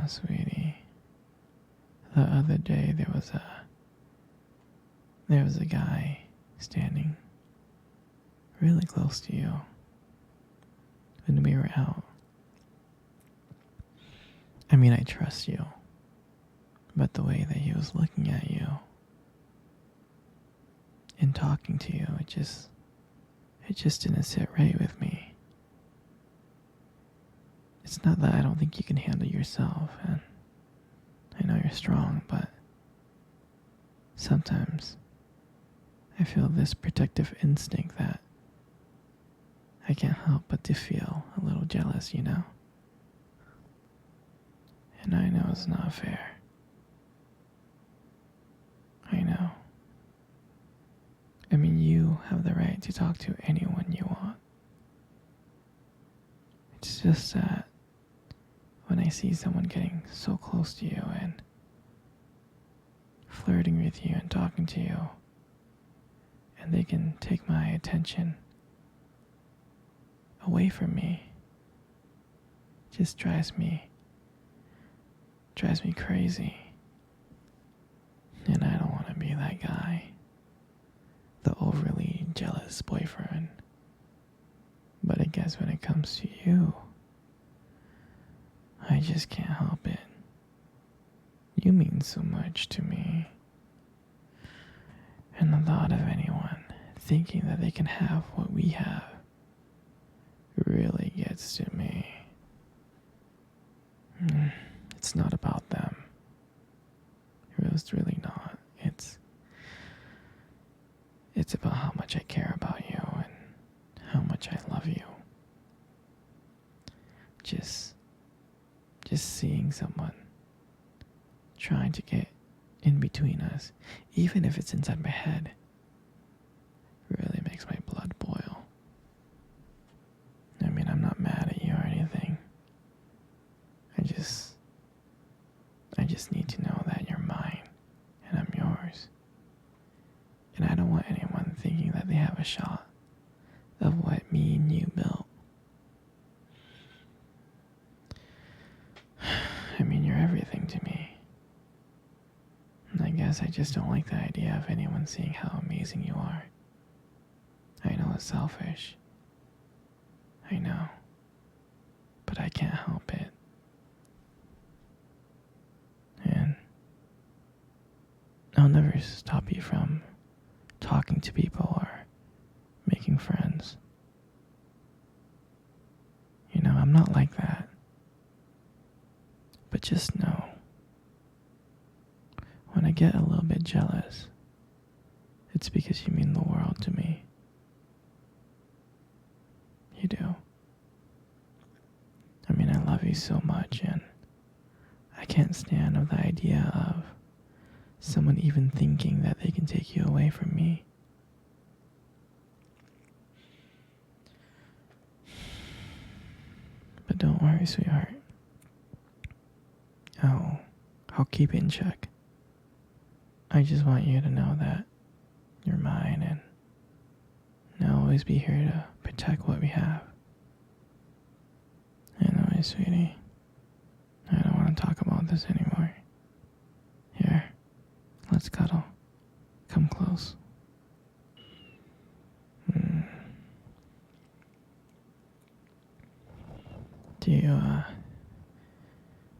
Sweetie, the other day there was a guy standing really close to you when we were out. I mean, I trust you, but the way that he was looking at you and talking to you, it just didn't sit right with me. It's not that I don't think you can handle yourself, and I know you're strong, but sometimes I feel this protective instinct that I can't help but to feel a little jealous, you know? And I know it's not fair. I know. I mean, you have the right to talk to anyone you want. It's just that when I see someone getting so close to you and flirting with you and talking to you, and they can take my attention away from me, it just drives me crazy. And I don't want to be that guy, the overly jealous boyfriend. But I guess when it comes to you, I just can't help it. You mean so much to me. And the thought of anyone thinking that they can have what we have really gets to me. It's not about them. It's really not. It's about how much I care about you and how much I love you. Just seeing someone trying to get in between us, even if it's inside my head, really makes my blood boil. I mean, I'm not mad at you or anything. I just need to know that you're mine and I'm yours. And I don't want anyone thinking that they have a shot of what me and you built. I mean, you're everything to me. And I guess I just don't like the idea of anyone seeing how amazing you are. I know it's selfish. I know. But I can't help it. And I'll never stop you from talking to people or making friends. You know, I'm not like that. But just know, when I get a little bit jealous, it's because you mean the world to me. You do. I mean, I love you so much, and I can't stand the idea of someone even thinking that they can take you away from me. But don't worry, sweetheart. I'll keep it in check. I just want you to know that you're mine, and I'll always be here to protect what we have. Anyway, sweetie, I don't want to talk about this anymore. Here, let's cuddle. Come close.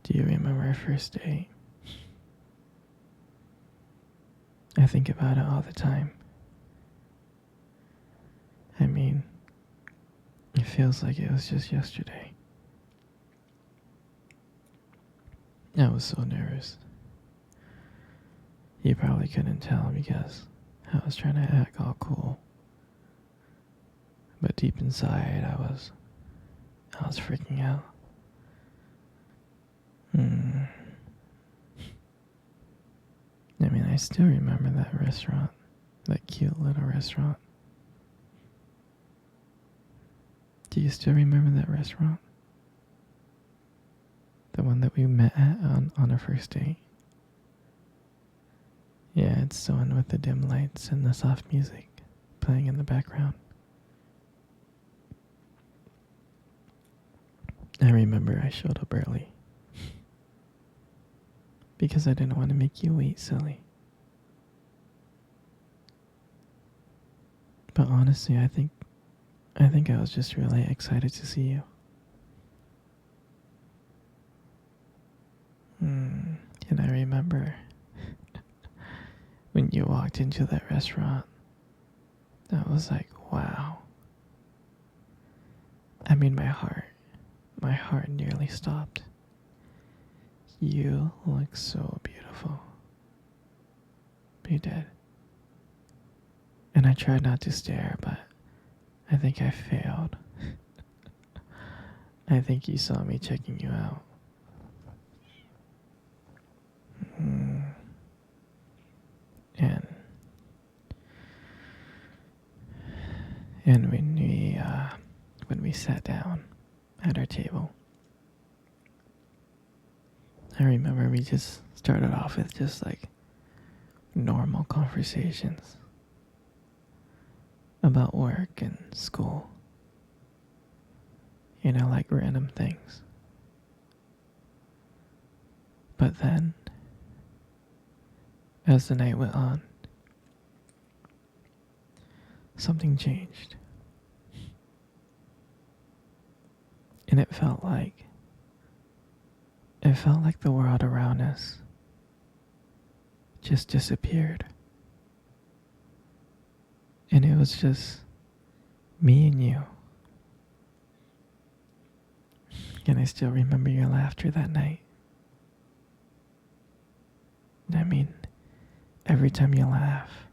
Do you remember our first date? I think about it all the time. I mean, it feels like it was just yesterday. I was so nervous. You probably couldn't tell because I was trying to act all cool. But deep inside, I was freaking out. I mean, I still remember that restaurant, that cute little restaurant. Do you still remember that restaurant? The one that we met at on our first date? Yeah, it's the one with the dim lights and the soft music playing in the background. I remember I showed up early. because I didn't want to make you wait, silly. But honestly, I think I was just really excited to see you. And I remember when you walked into that restaurant, I was like, wow. I mean, my heart nearly stopped. You look so beautiful. You did. And I tried not to stare, but I think I failed. I think you saw me checking you out. Mm. And and when we sat down at our table, I remember we just started off with just like normal conversations about work and school. You know, like random things. But then, as the night went on, something changed. And it felt like the world around us just disappeared. And it was just me and you. And I still remember your laughter that night. I mean, every time you laugh,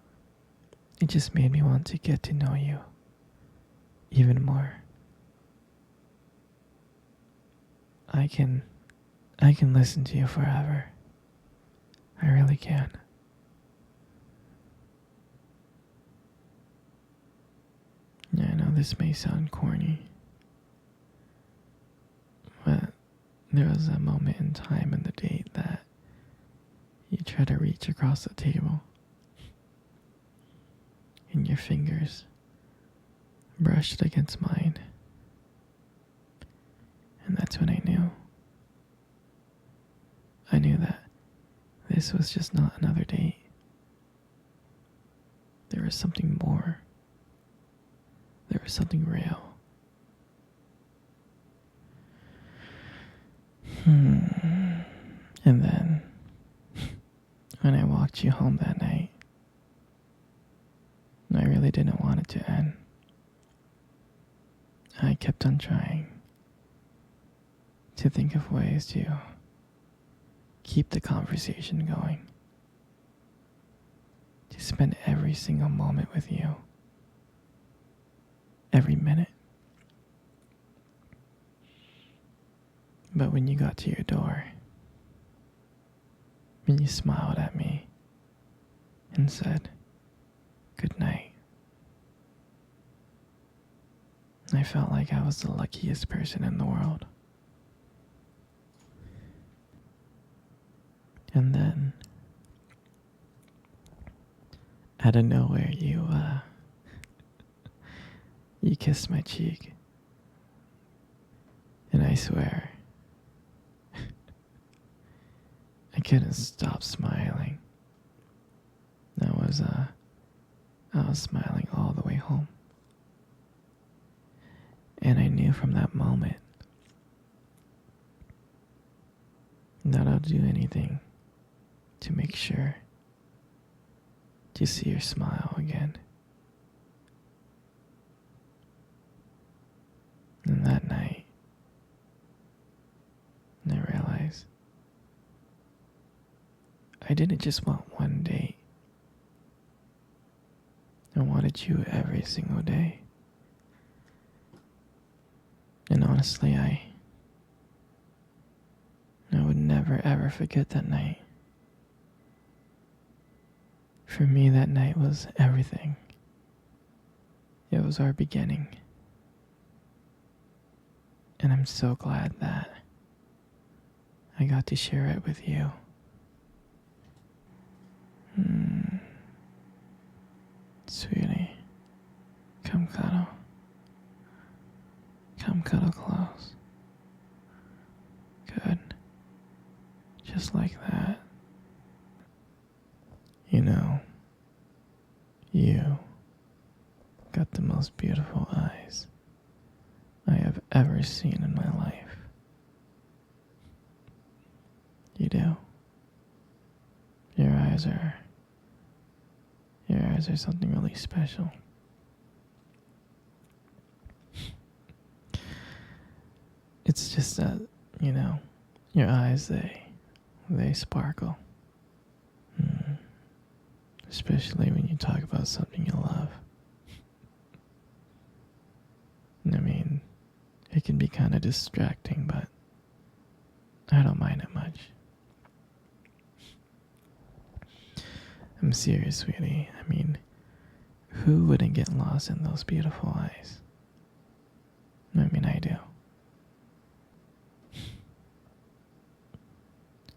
it just made me want to get to know you even more. I can listen to you forever. I really can. Yeah, I know this may sound corny, but there was a moment in time in the date that you tried to reach across the table, and your fingers brushed against mine. And that's when I knew. I knew that this was just not another date. There was something more. There was something real. And then, when I walked you home that night, I really didn't want it to end. I kept on trying to think of ways to keep the conversation going, to spend every single moment with you, every minute. But when you got to your door, and you smiled at me and said, "Good night," I felt like I was the luckiest person in the world. And then, out of nowhere, you kissed my cheek. And I swear, I couldn't stop smiling. I was smiling all the way home. And I knew from that moment that I'll do anything to make sure to see your smile again. And that night, I realized I didn't just want one date. I wanted you every single day. And honestly, I would never ever forget that night. For me, that night was everything. It was our beginning. And I'm so glad that I got to share it with you. Sweetie, come cuddle. Come cuddle close. Good. Just like that. ever seen in my life. You do. Your eyes are your eyes are something really special. It's just that, you know, your eyes they sparkle. Mm. Especially when you talk about something you love. I mean, it can be kind of distracting, but I don't mind it much. I'm serious, sweetie. I mean, who wouldn't get lost in those beautiful eyes? I mean, I do.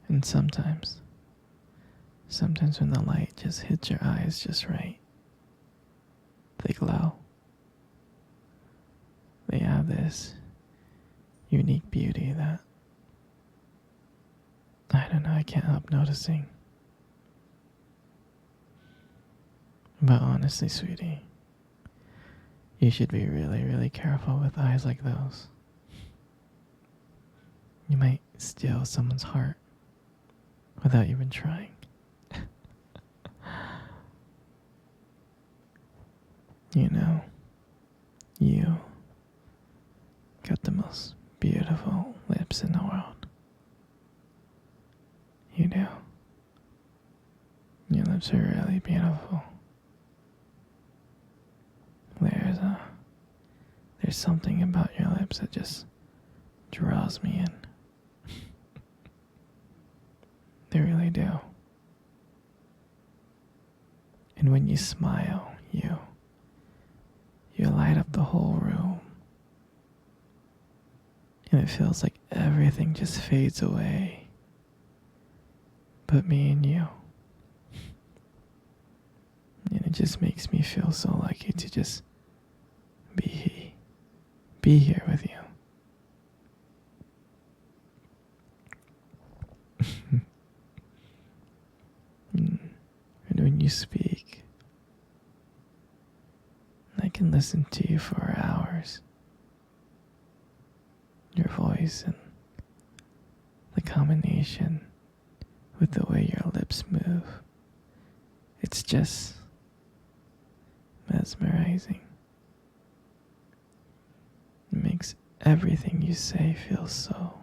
And sometimes when the light just hits your eyes just right, they glow. They have this unique beauty that, I don't know, I can't help noticing. But honestly, sweetie, you should be really, really careful with eyes like those. You might steal someone's heart without even trying. You know, you got the most beautiful lips in the world. You do. Your lips are really beautiful. There's something about your lips that just draws me in. They really do. And when you smile, you light up the whole room. And it feels like everything just fades away. But me and you. And it just makes me feel so lucky to just be here with you. And when you speak, I can listen to you for hours. Your voice and the combination with the way your lips move. It's just mesmerizing. It makes everything you say feel so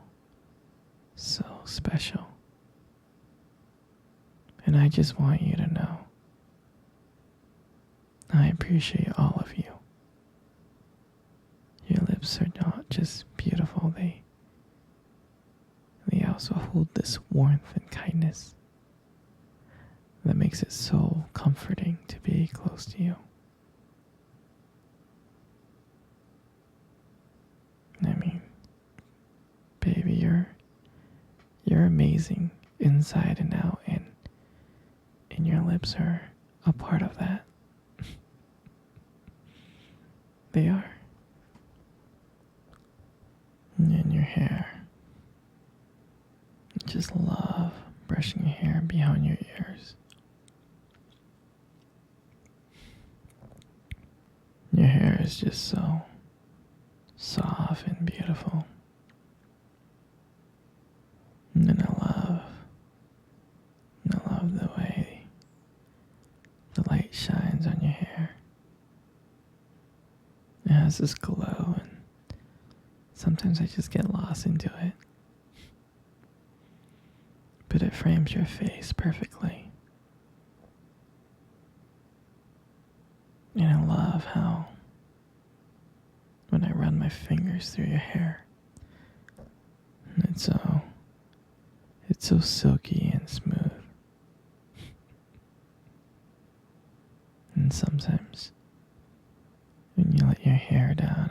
special. And I just want you to know I appreciate all of you. Your lips are not just beautiful, they also hold this warmth and kindness that makes it so comforting to be close to you. I mean, baby, you're amazing inside and out, and your lips are a part of that. They are. And your hair. I just love brushing your hair behind your ears. Your hair is just so soft and beautiful. And I love the way the light shines on your hair. It has this glow, and sometimes I just get lost into it. But it frames your face perfectly. And I love how when I run my fingers through your hair, it's so silky and smooth. And sometimes when you let your hair down,